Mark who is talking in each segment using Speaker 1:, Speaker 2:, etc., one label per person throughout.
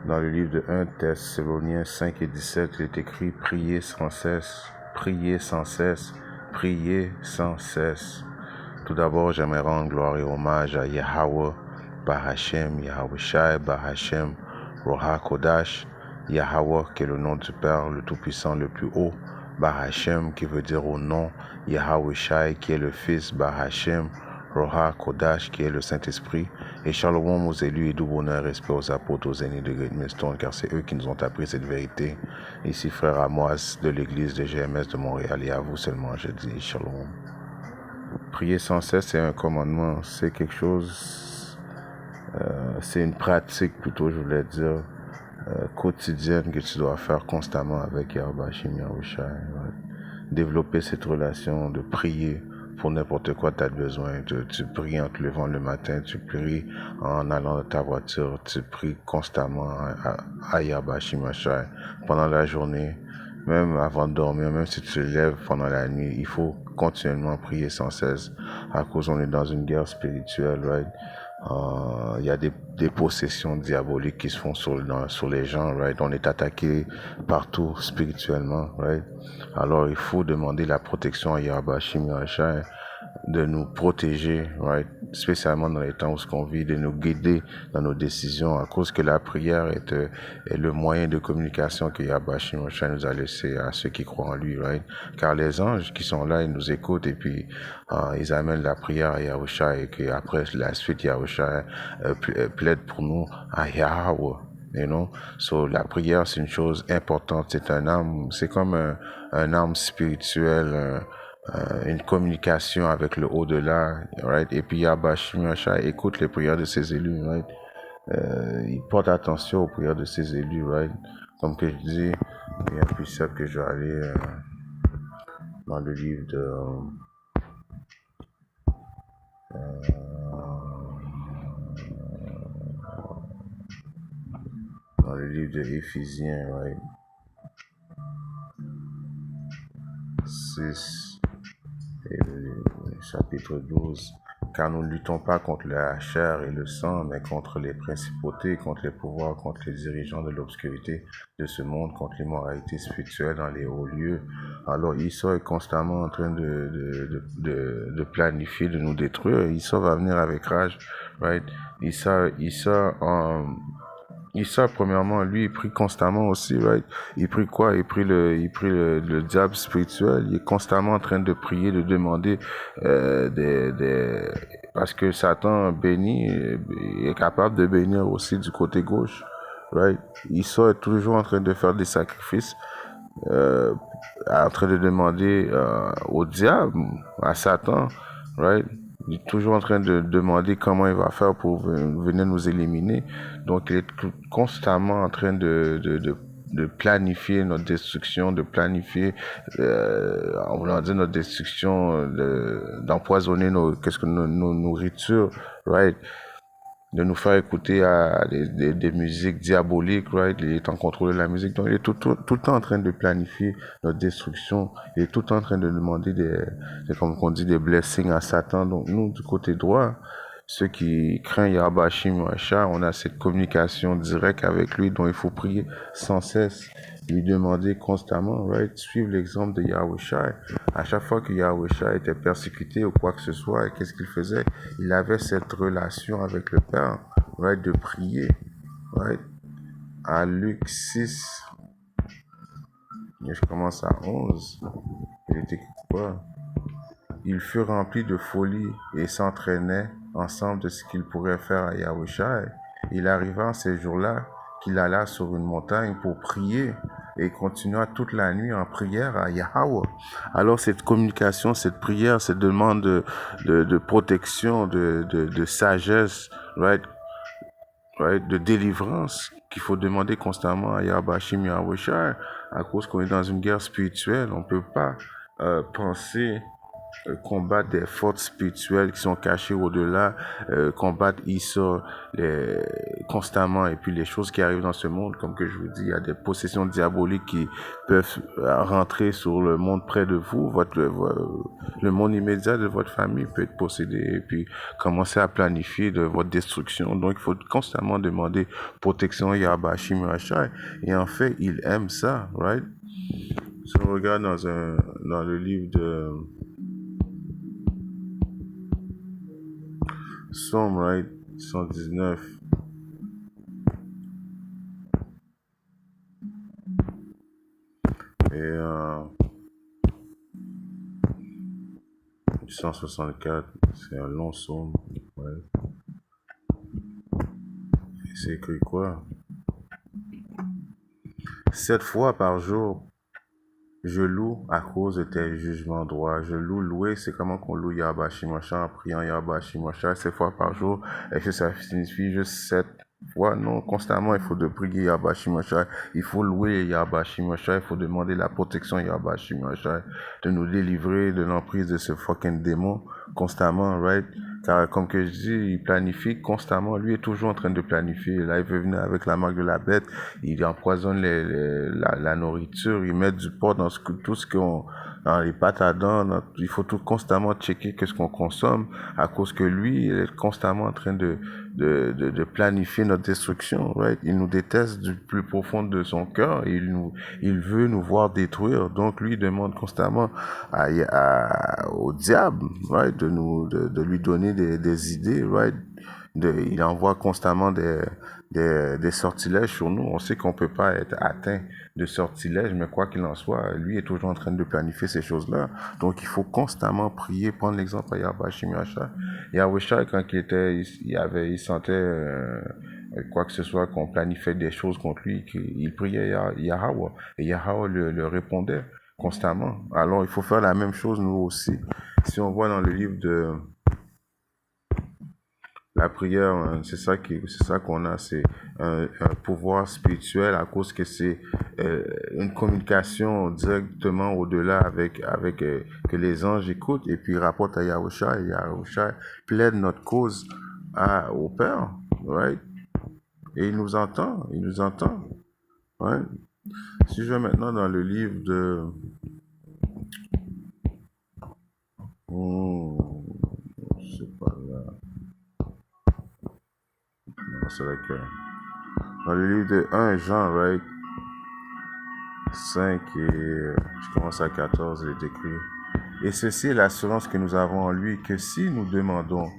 Speaker 1: Dans le livre de 1 Thessaloniciens 5 et 17, il est écrit « Priez sans cesse, priez sans cesse, priez sans cesse ». Tout d'abord, j'aimerais rendre gloire et hommage à Yahweh, Bar Hashem, Yahweh Shai, Bar Hashem, Roha Kodash, Yahweh qui est le nom du Père, le Tout-Puissant, le plus haut, Bar Hashem qui veut dire au nom, Yahweh Shai qui est le Fils, Bar Hashem, Roha Kodash qui est le Saint-Esprit, et shalom aux élus et doux bonheur, respect aux apôtres, aux aînés de Great Millstone, car c'est eux qui nous ont appris cette vérité. Ici, frère Amos de l'église de GMS de Montréal, et à vous seulement je dis shalom. Prier sans cesse, c'est un commandement, c'est quelque chose, c'est une pratique plutôt, je voulais dire, quotidienne que tu dois faire constamment avec Yahweh Hashem, Yahweh Shai. Développer cette relation de prier pour n'importe quoi tu as besoin. Tu pries en te levant le matin, tu pries en allant dans ta voiture, tu pries constamment à Yahweh Hashem, Yahweh Shai. Pendant la journée, même avant de dormir, même si tu te lèves pendant la nuit, il faut continuellement prier sans cesse à cause on est dans une guerre spirituelle, right? Il y a des possessions diaboliques qui se font sur les gens, right? On est attaqué partout spirituellement, right? Alors il faut demander la protection à Yahweh Hashem, Yahweh Shai, de nous protéger, right? Spécialement dans les temps où on vit, de nous guider dans nos décisions, à cause que la prière est le moyen de communication que Yahweh Hashem nous a laissé à ceux qui croient en lui, right? Car les anges qui sont là, ils nous écoutent et puis ils amènent la prière à Yahweh Shai et qu'après la suite, Yahweh Shai plaide pour nous à Yahweh. You know? So, la prière, c'est une chose importante, c'est un arme, c'est comme un arme spirituelle, une communication avec le au-delà, right? Et puis Yahweh Hashem écoute les prières de ses élus, right? Il porte attention aux prières de ses élus, right? Comme que je dis, il y a un précepte que je vais aller dans le livre de Éphésiens, right? 6 et le chapitre 12. Car nous ne luttons pas contre la chair et le sang, mais contre les principautés, contre les pouvoirs, contre les dirigeants de l'obscurité de ce monde, contre l'immoralité spirituelle dans les hauts lieux. Alors Esau est constamment en train de planifier, de nous détruire. Esau va venir avec rage, right? Issa, premièrement, lui, il prie constamment aussi, right? Il prie quoi? Il prie le diable spirituel. Il est constamment en train de prier, de demander parce que Satan bénit, est capable de bénir aussi du côté gauche, right? Issa est toujours en train de faire des sacrifices, en train de demander au diable, à Satan, right? Il est toujours en train de demander comment il va faire pour venir nous éliminer. Donc, il est constamment en train de planifier notre destruction, de planifier, en voulant dire notre destruction, d'empoisonner nos nourritures, right? De nous faire écouter à des musiques diaboliques, right? Il est en contrôle de la musique, donc il est tout le temps en train de planifier notre destruction, il est tout le temps en train de demander comme on dit, des blessings à Satan. Donc nous, du côté droit, ceux qui craignent Yahweh Hashem, on a cette communication directe avec lui, dont il faut prier sans cesse, lui demander constamment, right? Suivre l'exemple de Yahweh Shai. À chaque fois que Yahweh Shai était persécuté ou quoi que ce soit, qu'est-ce qu'il faisait? Il avait cette relation avec le Père, right? De prier, right? À Luc 6, et je commence à 11, il était quoi? Il fut rempli de folie et s'entraînait ensemble de ce qu'il pourrait faire à Yahweh Shai. Il arriva en ces jours-là qu'il alla sur une montagne pour prier et continua toute la nuit en prière à Yahweh. Alors cette communication, cette prière, cette demande de protection, de sagesse, right, de délivrance qu'il faut demander constamment à Yahweh Hashem, Yahweh Shai, à cause qu'on est dans une guerre spirituelle. On ne peut pas penser combattre des forces spirituelles qui sont cachées au-delà, combattre Issa constamment. Et puis les choses qui arrivent dans ce monde, comme que je vous dis, il y a des possessions diaboliques qui peuvent rentrer sur le monde près de vous, le monde immédiat de votre famille peut être possédé et puis commencer à planifier de votre destruction. Donc il faut constamment demander protection Yahabashi Machai. Et en fait, il aime ça, right? Si on regarde dans le livre de Somme, right? 119. Et 164, c'est un long somme. Ouais. Et c'est écrit quoi? 7 fois par jour, je loue à cause de tes jugements droits. Je loue, louer, c'est comment qu'on loue Yahabashi Machai en priant Yahabashi Machai 7 fois par jour. Est-ce que ça signifie juste 7 fois? Non, constamment, il faut de prier Yahabashi Machai. Il faut louer Yahabashi Machai. Il faut demander la protection Yahabashi Machai de nous délivrer de l'emprise de ce fucking démon constamment, right? Car comme que je dis, il planifie constamment. Lui est toujours en train de planifier. Là, il veut venir avec la marque de la bête. Il empoisonne la nourriture. Il met du porc dans tout ce qu'on, dans les pâtes à dents. Il faut tout constamment checker qu'est-ce qu'on consomme à cause que lui, il est constamment en train de planifier notre destruction, right? Il nous déteste du plus profond de son cœur. Il veut nous voir détruire. Donc, lui, il demande constamment au diable, right? De lui donner des idées, right? Il envoie constamment des sortilèges sur nous. On sait qu'on peut pas être atteint de sortilèges, mais quoi qu'il en soit, lui est toujours en train de planifier ces choses-là. Donc, il faut constamment prier. Prendre l'exemple à Yahabashi Machai. Yahawashi, quand il sentait quoi que ce soit, qu'on planifiait des choses contre lui, il priait Yahweh. Et Yahweh le répondait constamment. Alors, il faut faire la même chose nous aussi. Si on voit dans le livre de la prière, c'est ça qu'on a, c'est un pouvoir spirituel à cause que c'est une communication directement au-delà avec que les anges écoutent et puis rapportent à Yahushua et Yahushua plaide notre cause au Père, right? Et il nous entend, right? Si je vais maintenant dans le livre de je sais pas là, non, c'est vrai que dans le livre de 1 Jean, right? 5 et je commence à 14, il est écrit. Et ceci est l'assurance que nous avons en lui, que si nous demandons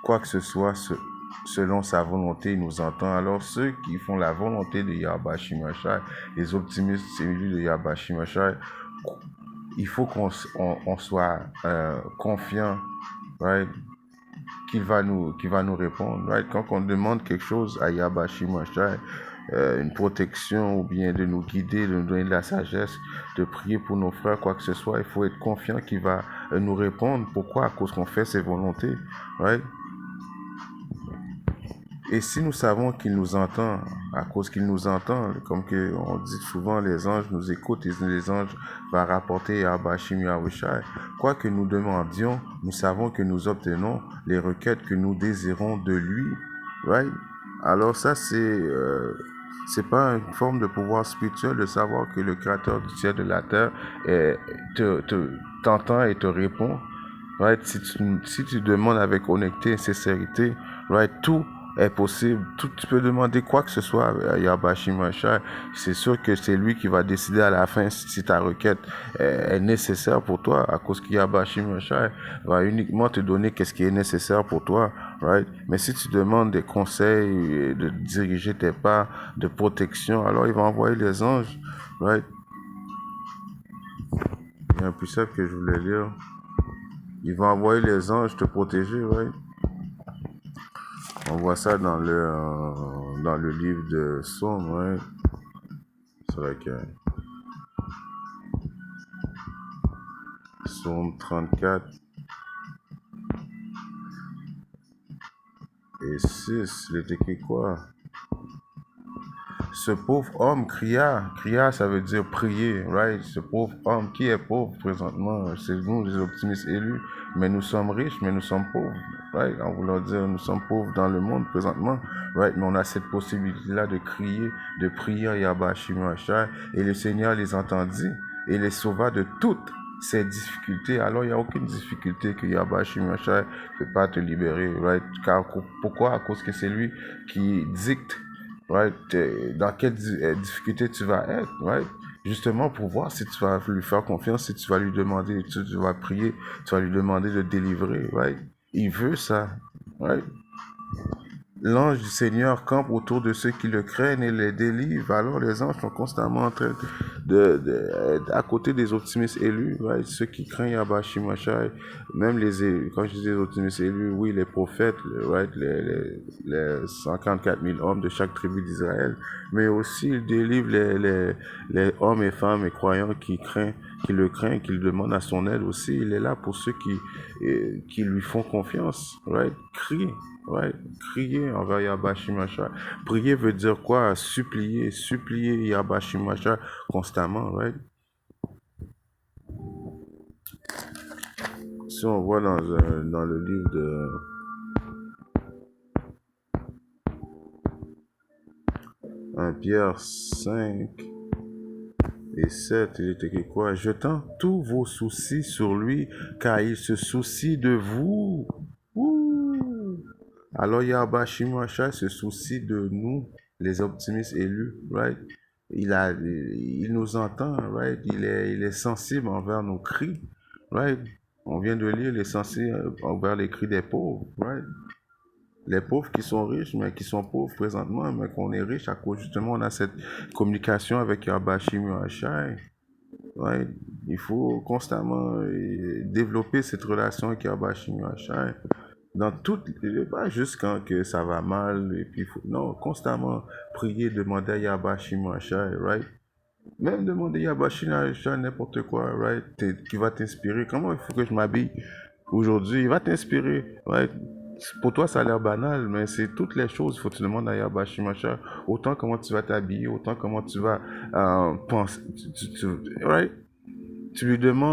Speaker 1: quoi que ce soit selon sa volonté, il nous entend. Alors ceux qui font la volonté de Yahabashi Machai, les optimistes élus de Yahabashi Machai, il faut qu'on soit confiant, right? Qu'il va nous répondre, right? Quand on demande quelque chose à Yahabashi Machai, une protection ou bien de nous guider, de nous donner de la sagesse, de prier pour nos frères, quoi que ce soit, il faut être confiant qu'il va nous répondre. Pourquoi? À cause qu'on fait ses volontés, right? Et si nous savons qu'il nous entend, à cause qu'il nous entend, comme que on dit souvent, les anges nous écoutent et les anges vont rapporter à Bashim Yahushai. Quoi que nous demandions, nous savons que nous obtenons les requêtes que nous désirons de lui, right? Alors ça, c'est pas une forme de pouvoir spirituel de savoir que le Créateur du ciel et de la terre t'entend et te répond, right? Si tu demandes avec honnêteté et sincérité, right, tout est possible. Tu peux demander quoi que ce soit à Yahabashi Machai. C'est sûr que c'est lui qui va décider à la fin si ta requête est nécessaire pour toi, à cause que Yahabashi Machai va uniquement te donner qu'est-ce qui est nécessaire pour toi, right? Mais si tu demandes des conseils, de diriger tes pas, de protection, alors il va envoyer les anges, right? Il y a un précepte que je voulais lire. Il va envoyer les anges te protéger, right? On voit ça dans le livre de Somme, ouais. C'est vrai que Somme 34 et 6, il est écrit quoi? ce pauvre homme cria, ça veut dire prier, right? Ce pauvre homme qui est pauvre présentement, c'est nous les optimistes élus, mais nous sommes riches, mais nous sommes pauvres, right? En voulant dire, nous sommes pauvres dans le monde présentement, right? Mais on a cette possibilité-là de crier, de prier à Yahba Shimashai, et le Seigneur les entendit et les sauva de toutes ces difficultés. Alors, il n'y a aucune difficulté que Yahba Shimashai ne peut pas te libérer, right? Car, pourquoi? À cause que c'est lui qui dicte, right? Dans quelle difficulté tu vas être, right? Justement pour voir si tu vas lui faire confiance, si tu vas lui demander, tu vas prier, tu vas lui demander de délivrer, right? Il veut ça, right? L'ange du Seigneur campe autour de ceux qui le craignent et les délivre. Alors les anges sont constamment en train à côté des optimistes élus, right? Ceux qui craignent Yahba Shimashai, même quand je dis les optimistes élus, oui, les prophètes, right? Les 144 000 hommes de chaque tribu d'Israël, mais aussi il délivre les hommes et femmes et croyants qui le craignent, qui le demandent à son aide aussi. Il est là pour ceux qui lui font confiance, right? Crie. Ouais, crier envers Yahba Shimashai. Prier veut dire quoi? Supplier Yahba Shimashai constamment, right? Si on voit dans le livre de 1 Pierre 5 et 7, il est écrit quoi? Jetant tous vos soucis sur lui, car il se soucie de vous. Alors Yahba Shimashai se soucie de nous, les optimistes élus, right? Il nous entend, right? Il est sensible envers nos cris, right? On vient de lire, il est sensible envers les cris des pauvres, right? Les pauvres qui sont riches, mais qui sont pauvres présentement, mais qu'on est riche à cause justement on a cette communication avec Yahba Shimashai, right? Il faut constamment développer cette relation avec Yahba Shimashai dans toutes, pas juste quand que ça va mal, et puis non, constamment prier, demander à Yahba Shimashai, right? Même demander à Yahba Shimashai n'importe quoi, right? Qui va t'inspirer. Comment il faut que je m'habille aujourd'hui? Il va t'inspirer, right? Pour toi, ça a l'air banal, mais c'est toutes les choses. Il faut que tu demandes à Yahba Shimashai. Autant comment tu vas t'habiller, autant comment tu vas penser, right? Tu lui demandes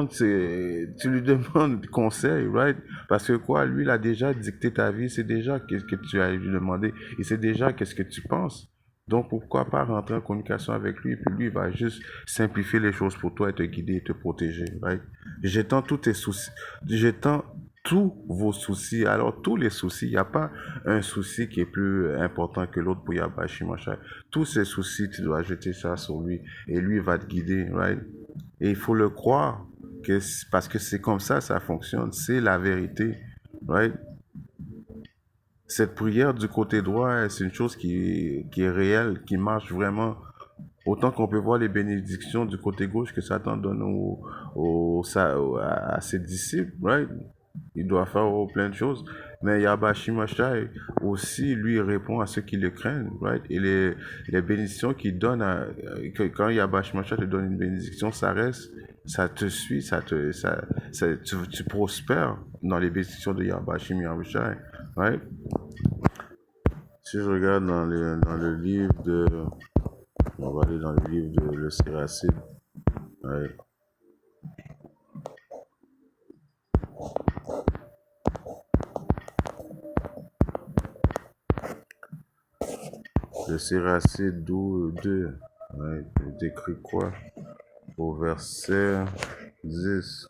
Speaker 1: conseil, right? Parce que quoi, lui, il a déjà dicté ta vie, c'est déjà qu'est-ce que tu as lui demander, il sait déjà qu'est-ce que tu penses. Donc pourquoi pas rentrer en communication avec lui, puis lui, il va juste simplifier les choses pour toi et te guider et te protéger, right? Jetant tous tes soucis, jetant tous vos soucis, alors tous les soucis, il n'y a pas un souci qui est plus important que l'autre pour Yahba Shimashai. Tous ces soucis, tu dois jeter ça sur lui et lui va te guider, right? Et il faut le croire, parce que c'est comme ça fonctionne. C'est la vérité. Right? Cette prière du côté droit, c'est une chose qui est réelle, qui marche vraiment. Autant qu'on peut voir les bénédictions du côté gauche que Satan donne à ses disciples, right? Il doit faire plein de choses. Mais Yahba Shimashai aussi, lui, répond à ceux qui le craignent, right? Et les bénédictions qu'il donne, quand Yahba Shimashai te donne une bénédiction, ça reste, ça te suit, tu prospères dans les bénédictions de Yahba Shimashai, right? Si je regarde dans le livre de... On va aller dans le livre de Le Séracide, right? Le Séracide 2, ouais, il décrit quoi? Au verset 10.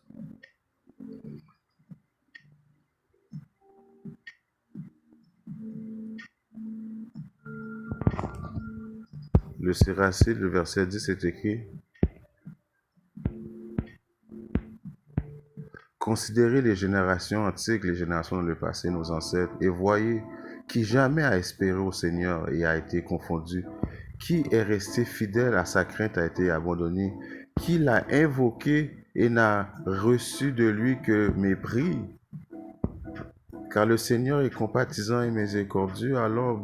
Speaker 1: Le Séracide, le verset 10 est écrit: Considérez les générations antiques, les générations dans le passé, nos ancêtres, et voyez qui jamais a espéré au Seigneur et a été confondu, qui est resté fidèle à sa crainte a été abandonné, qui l'a invoqué et n'a reçu de lui que mépris. Car le Seigneur est compatissant et miséricordieux, alors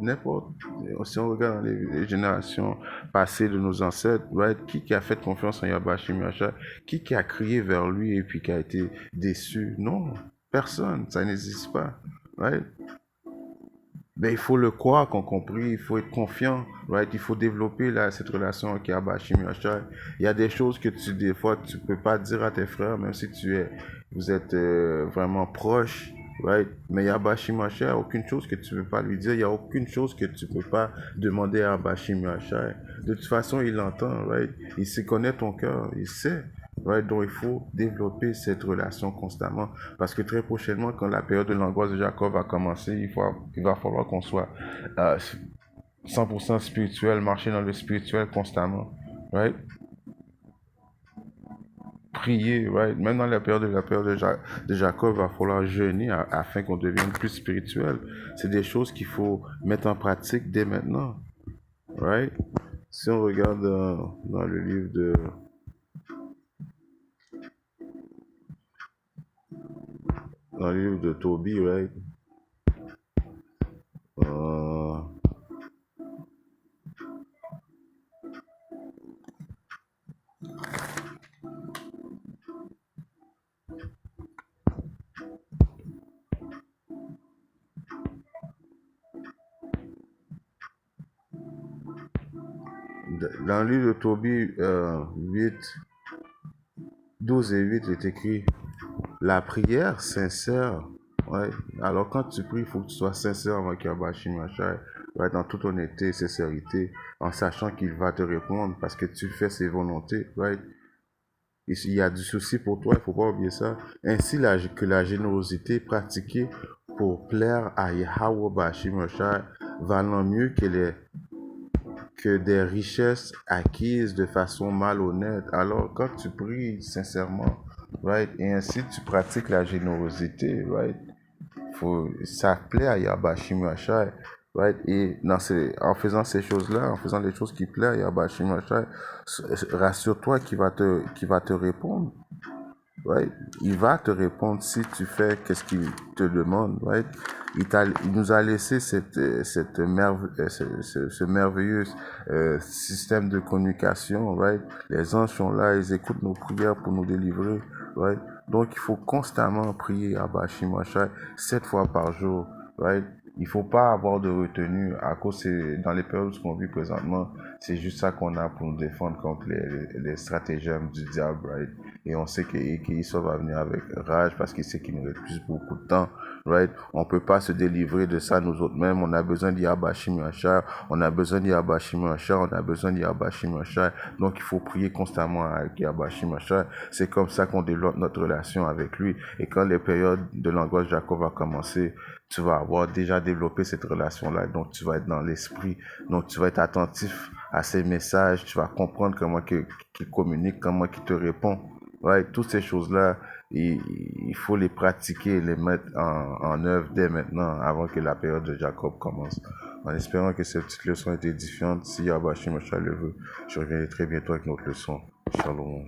Speaker 1: si on regarde dans les générations passées de nos ancêtres, right, qui a fait confiance en Yahba Shimashai, qui a crié vers lui et puis qui a été déçu? Non, personne, ça n'existe pas, right? Ben, il faut le croire, qu'on compris, il faut être confiant, right? Il faut développer là, cette relation avec Yabashim Yashai. Il y a des choses que des fois, tu peux pas dire à tes frères, même si vous êtes vraiment proches, right? Mais Yabashim Yashai, il n'y a aucune chose que tu peux pas lui dire, il y a aucune chose que tu peux pas demander à Yabashim Yashai. De toute façon, il l'entend, right? Il sait connaître ton cœur, il sait. Ouais, donc il faut développer cette relation constamment parce que très prochainement, quand la période de l'angoisse de Jacob va commencer, il va falloir qu'on soit euh, 100% spirituel, marcher dans le spirituel constamment. Right? Prier, right? Même dans la période de Jacob, il va falloir jeûner afin qu'on devienne plus spirituel. C'est des choses qu'il faut mettre en pratique dès maintenant. Right? Si on regarde dans le livre de Tobie, right? Euh, dans le livre de Tobie 8, 12 et 8 est écrit la prière sincère. Ouais. Alors quand tu pries, il faut que tu sois sincère avec Yabashim Yashai, ouais, dans toute honnêteté et sincérité, en sachant qu'il va te répondre parce que tu fais ses volontés. Right? Il y a du souci pour toi, il ne faut pas oublier ça. Ainsi que la générosité pratiquée pour plaire à Yahweh Bashim Yashai valant mieux que des richesses acquises de façon malhonnête. Alors, quand tu pries sincèrement, right, et ainsi tu pratiques la générosité, right, ça plaît à Yabashim Yashai, right, et en faisant ces choses-là, en faisant les choses qui plaisent à Yabashim Yashai, rassure-toi qu'il va te répondre. Right? Il va te répondre si tu fais qu'est-ce qu'il te demande. Right? Il nous a laissé ce merveilleux système de communication. Right? Les anges sont là, ils écoutent nos prières pour nous délivrer. Right? Donc il faut constamment prier à Bashimashai 7 fois par jour. Right? Il ne faut pas avoir de retenue à cause dans les périodes qu'on vit présentement, c'est juste ça qu'on a pour nous défendre contre les stratagèmes du diable, right? Et on sait qu'il va venir avec rage parce qu'il sait qu'il nous reste plus beaucoup de temps, right? On peut pas se délivrer de ça nous autres mêmes. On a besoin d'Yabashim Yashar, on a besoin d'Yabashim Yashar, on a besoin d'Yabashim Yashar. Donc il faut prier constamment avec Yabashim Yashar. C'est comme ça qu'on développe notre relation avec lui. Et quand les périodes de l'angoisse Jacob va commencer, tu vas avoir déjà développé cette relation-là. Donc tu vas être dans l'esprit. Donc tu vas être attentif à ses messages. Tu vas comprendre comment qu'il communique, comment qu'il te répond. Ouais, toutes ces choses-là, il faut les pratiquer, les mettre en œuvre dès maintenant, avant que la période de Jacob commence. En espérant que cette petite leçon est édifiante, si Yahweh Shemashah le veut, je reviendrai très bientôt avec notre leçon. Shalom.